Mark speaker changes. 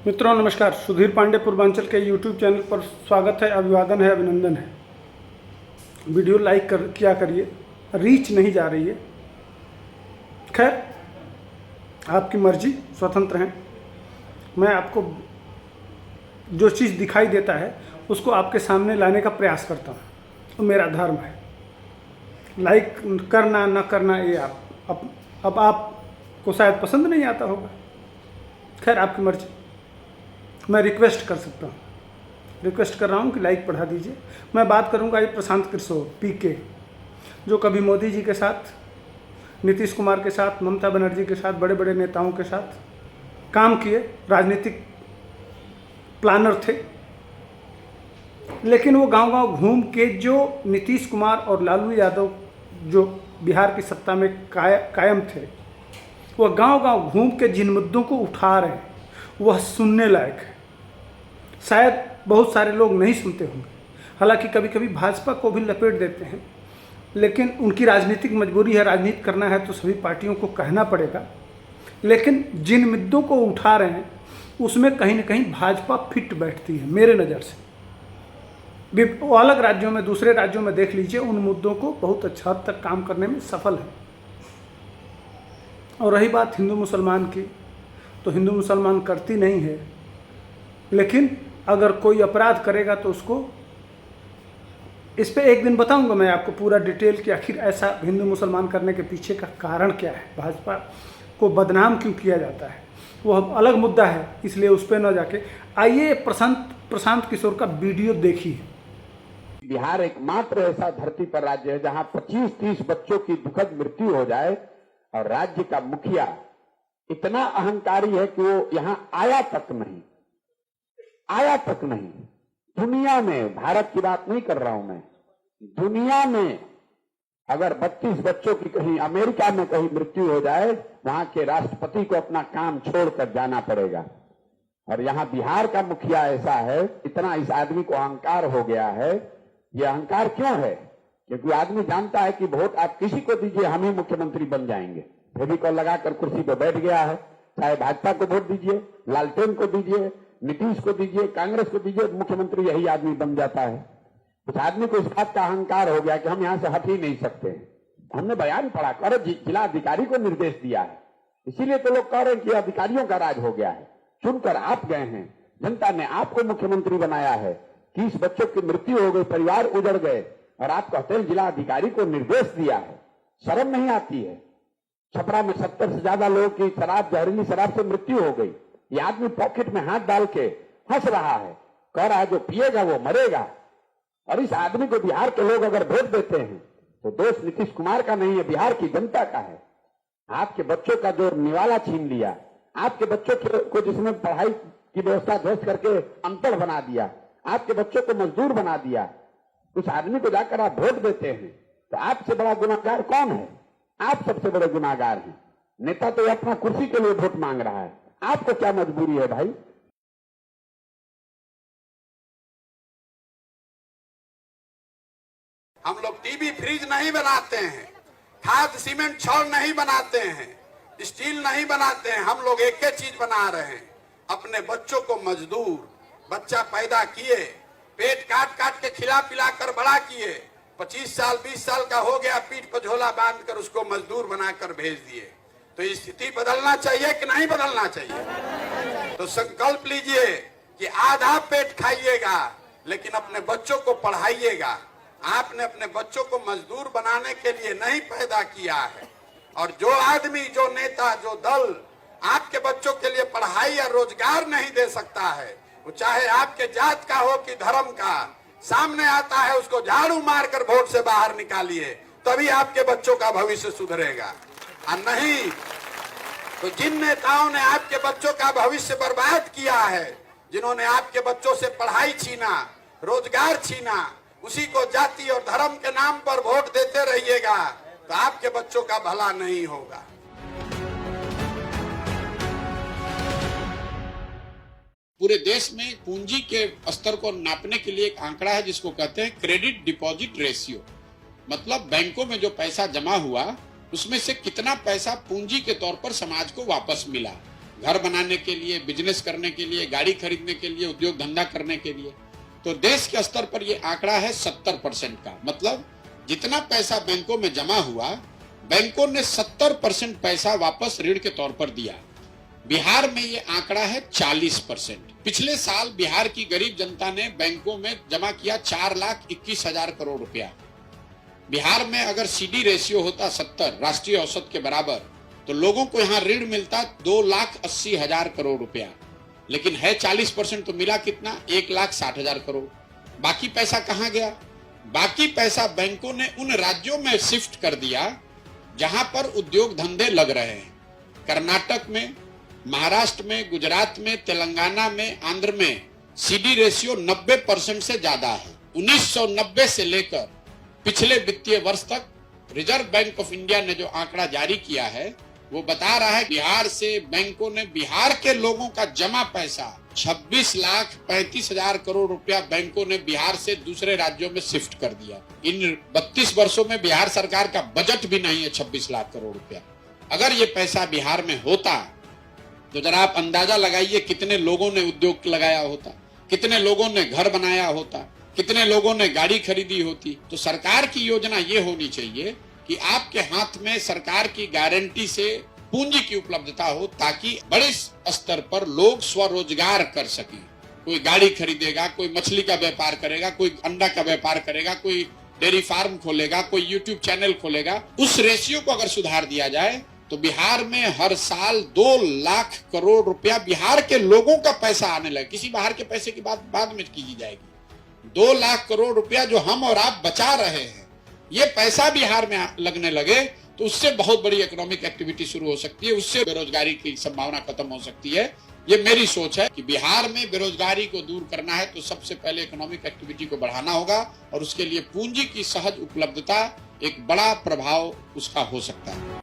Speaker 1: मित्रों नमस्कार। सुधीर पांडे पूर्वांचल के यूट्यूब चैनल पर स्वागत है, अभिवादन है, अभिनंदन है। वीडियो लाइक किया करिए, रीच नहीं जा रही है। खैर, आपकी मर्जी, स्वतंत्र हैं। मैं आपको जो चीज़ दिखाई देता है उसको आपके सामने लाने का प्रयास करता हूँ, तो मेरा धर्म है। लाइक करना ना करना ये अब आपको शायद पसंद नहीं आता होगा। खैर, आपकी मर्जी। मैं रिक्वेस्ट कर सकता हूँ, रिक्वेस्ट कर रहा हूँ कि लाइक बढ़ा दीजिए। मैं बात करूँगा ये प्रशांत किशोर पीके, जो कभी मोदी जी के साथ, नीतीश कुमार के साथ, ममता बनर्जी के साथ, बड़े बड़े नेताओं के साथ काम किए, राजनीतिक प्लानर थे। लेकिन वो गांव-गांव घूम के जो नीतीश कुमार और लालू यादव जो बिहार की सत्ता में कायम थे, वह गांव-गांव घूम के जिन मुद्दों को उठा रहे हैं वह सुनने लायक है। शायद बहुत सारे लोग नहीं सुनते होंगे, हालांकि कभी कभी भाजपा को भी लपेट देते हैं, लेकिन उनकी राजनीतिक मजबूरी है। राजनीति करना है तो सभी पार्टियों को कहना पड़ेगा। लेकिन जिन मुद्दों को उठा रहे हैं उसमें कहीं ना कहीं भाजपा फिट बैठती है मेरे नज़र से। वो अलग राज्यों में, दूसरे राज्यों में देख लीजिए, उन मुद्दों को बहुत अच्छा हद तक काम करने में सफल है। और रही बात हिंदू मुसलमान की, तो हिंदू मुसलमान करती नहीं है, लेकिन अगर कोई अपराध करेगा तो उसको, इस पे एक दिन बताऊंगा मैं आपको पूरा डिटेल कि आखिर ऐसा हिंदू मुसलमान करने के पीछे का कारण क्या है, भाजपा को बदनाम क्यों किया जाता है, वो अलग मुद्दा है, इसलिए उस पर न जाके आइए प्रशांत किशोर का वीडियो देखिए।
Speaker 2: बिहार एकमात्र ऐसा धरती पर राज्य है जहां 25-30 बच्चों की दुखद मृत्यु हो जाए और राज्य का मुखिया इतना अहंकारी है कि वो यहां आया तक नहीं। दुनिया में, भारत की बात नहीं कर रहा हूं मैं, दुनिया में अगर 32 बच्चों की कहीं अमेरिका में कहीं मृत्यु हो जाए, वहां के राष्ट्रपति को अपना काम छोड़कर जाना पड़ेगा। और यहां बिहार का मुखिया ऐसा है, इतना इस आदमी को अहंकार हो गया है। ये अहंकार क्यों है? क्योंकि आदमी जानता है कि वोट आप किसी को दीजिए, हम ही मुख्यमंत्री बन जाएंगे। फेविकॉल लगाकर कुर्सी पर बैठ गया है। चाहे भाजपा को वोट दीजिए, लालटेन को दीजिए, नीतीश को दीजिए, कांग्रेस को दीजिए, मुख्यमंत्री यही आदमी बन जाता है। उस आदमी को इस बात का अहंकार हो गया कि हम यहां से हट ही नहीं सकते। हमने बयान पढ़ा कर जिला अधिकारी को निर्देश दिया है, इसीलिए तो लोग कह रहे हैं कि अधिकारियों का राज हो गया है। चुनकर आप गए हैं, जनता ने आपको मुख्यमंत्री बनाया है। 30 बच्चों की मृत्यु हो गई, परिवार उजड़ गए, और आप कहते हैं जिला अधिकारी को निर्देश दिया है। शर्म नहीं आती है? छपरा में 70 से ज्यादा लोगों की जहरीली शराब से मृत्यु हो गई। ये आदमी पॉकेट में हाथ डाल के हंस रहा है, कह रहा है जो पिएगा वो मरेगा। और इस आदमी को बिहार के लोग अगर वोट देते हैं तो दोष नीतीश कुमार का नहीं है, बिहार की जनता का है। आपके बच्चों का जो निवाला छीन लिया, आपके बच्चों को जिसने पढ़ाई की व्यवस्था ध्वस्त करके अनपढ़ बना दिया, आपके बच्चों को मजदूर बना दिया, उस आदमी को जाकर आप वोट देते हैं, तो आपसे बड़ा गुनाहगार कौन है? आप सबसे बड़े गुनाहगार हैं। नेता तो अपना कुर्सी के लिए वोट मांग रहा है, आपको क्या मजबूरी है भाई?
Speaker 3: हम लोग टीवी फ्रिज नहीं बनाते हैं, खाद सीमेंट छड़ नहीं बनाते हैं, स्टील नहीं बनाते हैं। हम लोग एक ही चीज बना रहे हैं, अपने बच्चों को मजदूर। बच्चा पैदा किए, पेट काट काट के खिला पिला कर बड़ा किए, 25 साल 20 साल का हो गया, पीठ पर झोला बांध कर उसको मजदूर बनाकर भेज दिए। तो ये स्थिति बदलना चाहिए कि नहीं बदलना चाहिए? तो संकल्प लीजिए कि आधा पेट खाइएगा लेकिन अपने बच्चों को पढ़ाइएगा। आपने अपने बच्चों को मजदूर बनाने के लिए नहीं पैदा किया है। और जो आदमी, जो नेता, जो दल आपके बच्चों के लिए पढ़ाई या रोजगार नहीं दे सकता है, वो चाहे आपके जात का हो कि धर्म का, सामने आता है उसको झाड़ू मारकर वोट से बाहर निकालिए, तभी आपके बच्चों का भविष्य सुधरेगा। और नहीं तो जिन नेताओं ने आपके बच्चों का भविष्य बर्बाद किया है, जिन्होंने आपके बच्चों से पढ़ाई छीना, रोजगार छीना, उसी को जाति और धर्म के नाम पर वोट देते रहिएगा तो आपके बच्चों का भला नहीं होगा।
Speaker 4: पूरे देश में पूंजी के स्तर को नापने के लिए एक आंकड़ा है जिसको कहते हैं क्रेडिट डिपॉजिट रेशियो। मतलब बैंकों में जो पैसा जमा हुआ उसमें से कितना पैसा पूंजी के तौर पर समाज को वापस मिला। घर बनाने के लिए, बिजनेस करने के लिए, गाड़ी खरीदने के लिए, उद्योग धंधा करने के लिए। तो देश के स्तर पर यह आंकड़ा है 70% का। मतलब जितना पैसा बैंकों में जमा हुआ, बैंकों ने 70% पैसा वापस ऋण के तौर पर दिया। बिहार में ये आंकड़ा है 40%। पिछले साल बिहार की गरीब जनता ने बैंकों में जमा किया 4,21,000 करोड़ रुपया। बिहार में अगर सीडी रेशियो होता 70 राष्ट्रीय औसत के बराबर, तो लोगों को यहाँ ऋण मिलता 2,80,000 करोड़ रुपया। लेकिन है 40%, तो मिला कितना? 1,60,000 करोड़। बाकी पैसा कहाँ गया? बाकी पैसा बैंकों ने उन राज्यों में शिफ्ट कर दिया जहां पर उद्योग धंधे लग रहे हैं। कर्नाटक में, महाराष्ट्र में, गुजरात में, तेलंगाना में, आंध्र में सीडी रेशियो 90% से ज्यादा है। 1990 से लेकर पिछले वित्तीय वर्ष तक रिजर्व बैंक ऑफ इंडिया ने जो आंकड़ा जारी किया है वो बता रहा है बिहार से बैंकों ने बिहार के लोगों का जमा पैसा 26,35,000 करोड़ रुपया बैंकों ने बिहार से दूसरे राज्यों में शिफ्ट कर दिया। इन 32 वर्षों में बिहार सरकार का बजट भी नहीं है 26 लाख करोड़ रुपया। अगर ये पैसा बिहार में होता तो जरा आप अंदाजा लगाइए कितने लोगों ने उद्योग लगाया होता, कितने लोगों ने घर बनाया होता, कितने लोगों ने गाड़ी खरीदी होती। तो सरकार की योजना ये होनी चाहिए कि आपके हाथ में सरकार की गारंटी से पूंजी की उपलब्धता हो, ताकि बड़े स्तर पर लोग स्वरोजगार कर सकें। कोई गाड़ी खरीदेगा, कोई मछली का व्यापार करेगा, कोई अंडा का व्यापार करेगा, कोई डेयरी फार्म खोलेगा, कोई यूट्यूब चैनल खोलेगा। उस रेशियो को अगर सुधार दिया जाए तो बिहार में हर साल 2 लाख करोड़ रुपया बिहार के लोगों का पैसा आने लगे। किसी बाहर के पैसे की बात बाद में की जाएगी। 2 लाख करोड़ रुपया जो हम और आप बचा रहे हैं, ये पैसा बिहार में लगने लगे तो उससे बहुत बड़ी इकोनॉमिक एक्टिविटी शुरू हो सकती है, उससे बेरोजगारी की संभावना खत्म हो सकती है। ये मेरी सोच है कि बिहार में बेरोजगारी को दूर करना है तो सबसे पहले इकोनॉमिक एक्टिविटी को बढ़ाना होगा, और उसके लिए पूंजी की सहज उपलब्धता एक बड़ा प्रभाव उसका हो सकता है।